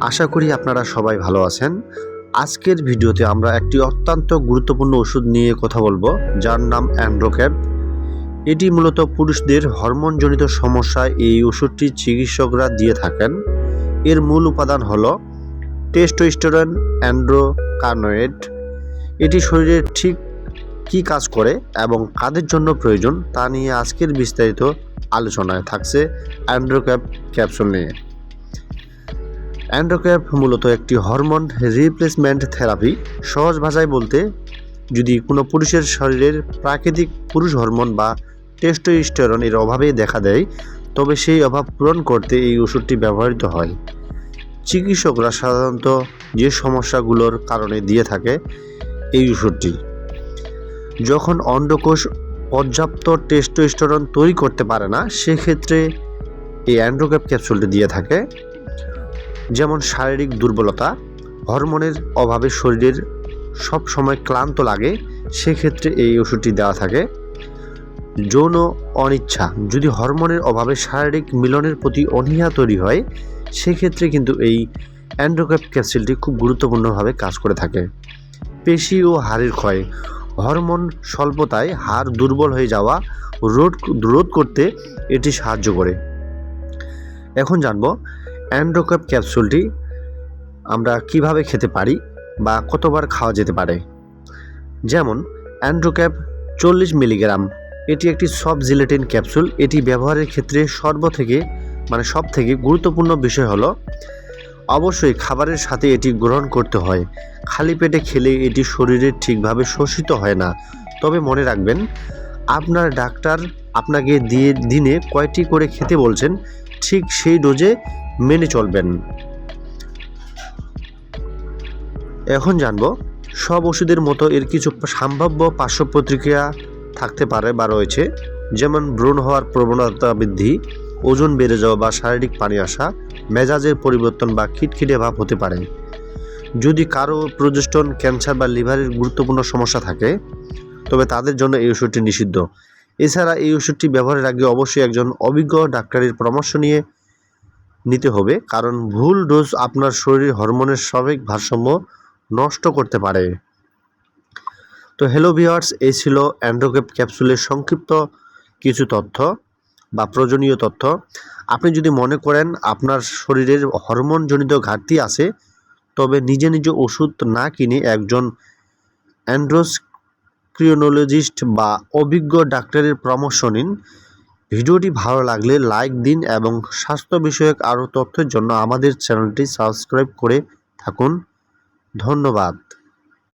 আশা করি আপনারা সবাই ভালো আছেন। আজকের ভিডিওতে আমরা একটি অত্যন্ত গুরুত্বপূর্ণ ওষুধ নিয়ে কথা বলবো, যার নাম অ্যান্ড্রোক্যাপ। এটি মূলত পুরুষদের হরমোনজনিত সমস্যায় এই ওষুধটি চিকিৎসকরা দিয়ে থাকেন। এর মূল উপাদান হলো টেস্টোস্টেরন অ্যান্ড্রোকানোয়েড। এটি শরীরের ঠিক কী কাজ করে এবং কাদের জন্য প্রয়োজন তা নিয়ে আজকের বিস্তারিত আলোচনায় থাকছে অ্যান্ড্রোক্যাপ ক্যাপসুল নিয়ে। অ্যান্ড্রোক্যাপ মূলত একটি হরমোন রিপ্লেসমেন্ট থেরাপি। সহজ ভাষায় বলতে, যদি কোনো পুরুষের শরীরের প্রাকৃতিক পুরুষ হরমোন বা টেস্টোস্টেরন এর অভাবে দেখা দেয়, তবে সেই অভাব পূরণ করতে এই ওষুধটি ব্যবহৃত হয়। চিকিৎসকরা সাধারণত যে সমস্যাগুলোর কারণে দিয়ে থাকে এই ওষুধটি, যখন অন্ডকোষ পর্যাপ্ত টেস্টোস্টেরন তৈরি করতে পারে না, সেক্ষেত্রে এই অ্যান্ড্রোক্যাপ ক্যাপসুলটি দিয়ে থাকে। যেমন শারীরিক দুর্বলতা, হরমোনের অভাবে শরীরের সব সময় ক্লান্ত লাগে, সেক্ষেত্রে এই ওষুধটি দেওয়া থাকে। যৌন অনিচ্ছা, যদি হরমোনের অভাবে শারীরিক মিলনের প্রতি অনীহা তৈরি হয়, সেক্ষেত্রে কিন্তু এই অ্যান্ড্রোক্যাপ ক্যাপসুলটি খুব গুরুত্বপূর্ণভাবে কাজ করে থাকে। পেশি ও হাড়ের ক্ষয়, হরমোন স্বল্পতায় হাড় দুর্বল হয়ে যাওয়া রোধ করতে এটি সাহায্য করে। এখন জানবো অ্যান্ড্রোক্যাপ ক্যাপসুলটি আমরা কিভাবে খেতে পারি বা কতবার খাওয়া যেতে পারে। যেমন অ্যান্ড্রোক্যাপ 40 মিলিগ্রাম, এটি একটি সব জিলেটিন ক্যাপসুল। এটি ব্যবহারের ক্ষেত্রে সব থেকে গুরুত্বপূর্ণ বিষয় হলো অবশ্যই খাবারের সাথে এটি গ্রহণ করতে হয়। খালি পেটে খেলে এটি শরীরে ঠিকভাবে শোষিত হয় না। তবে মনে রাখবেন, আপনার ডাক্তার আপনাকে দিনে কয়টি করে খেতে বলছেন, ঠিক সেই ডোজে মেনে চলবেন। এখন জানবো সব ওষুধের মতো এর কিছু সম্ভাব্য পার্শ্ব প্রতিক্রিয়া থাকতে পারে বা রয়েছে, যেমন ব্রণ হওয়ার প্রবণতা বৃদ্ধি, ওজন বেড়ে যাওয়া বা শারীরিক পানি আসা, মেজাজের পরিবর্তন বা খিটখিটে ভাব হতে পারে। যদি কারো প্রোজেস্টেরন, ক্যান্সার বা লিভারের গুরুত্বপূর্ণ সমস্যা থাকে, তবে তাদের জন্য এই ওষুধটি নিষিদ্ধ। এছাড়া এই ওষুধটি ব্যবহারের আগে অবশ্যই একজন অভিজ্ঞ ডাক্তারের পরামর্শ নিতে হবে, কারণ ভুল ডোজ আপনার শরীরের হরমোনের স্বাভাবিক ভারসাম্য নষ্ট করতে পারে। তো হ্যালো ভিউয়ার্স, এই ছিল অ্যান্ড্রোক্যাপ ক্যাপসুলের সংক্ষিপ্ত কিছু তথ্য বা প্রয়োজনীয় তথ্য। আপনি যদি মনে করেন আপনার শরীরের হরমোনজনিত ঘাটতি আছে, তবে নিজে ওষুধ না কিনে একজন এন্ডোক্রিনোলজিস্ট বা অভিজ্ঞ ডাক্তারের পরামর্শ নিন। ভিডিওটি ভালো লাগলে লাইক দিন এবং স্বাস্থ্য বিষয়ক আরও তথ্যের জন্য আমাদের চ্যানেলটি সাবস্ক্রাইব করে থাকুন। ধন্যবাদ।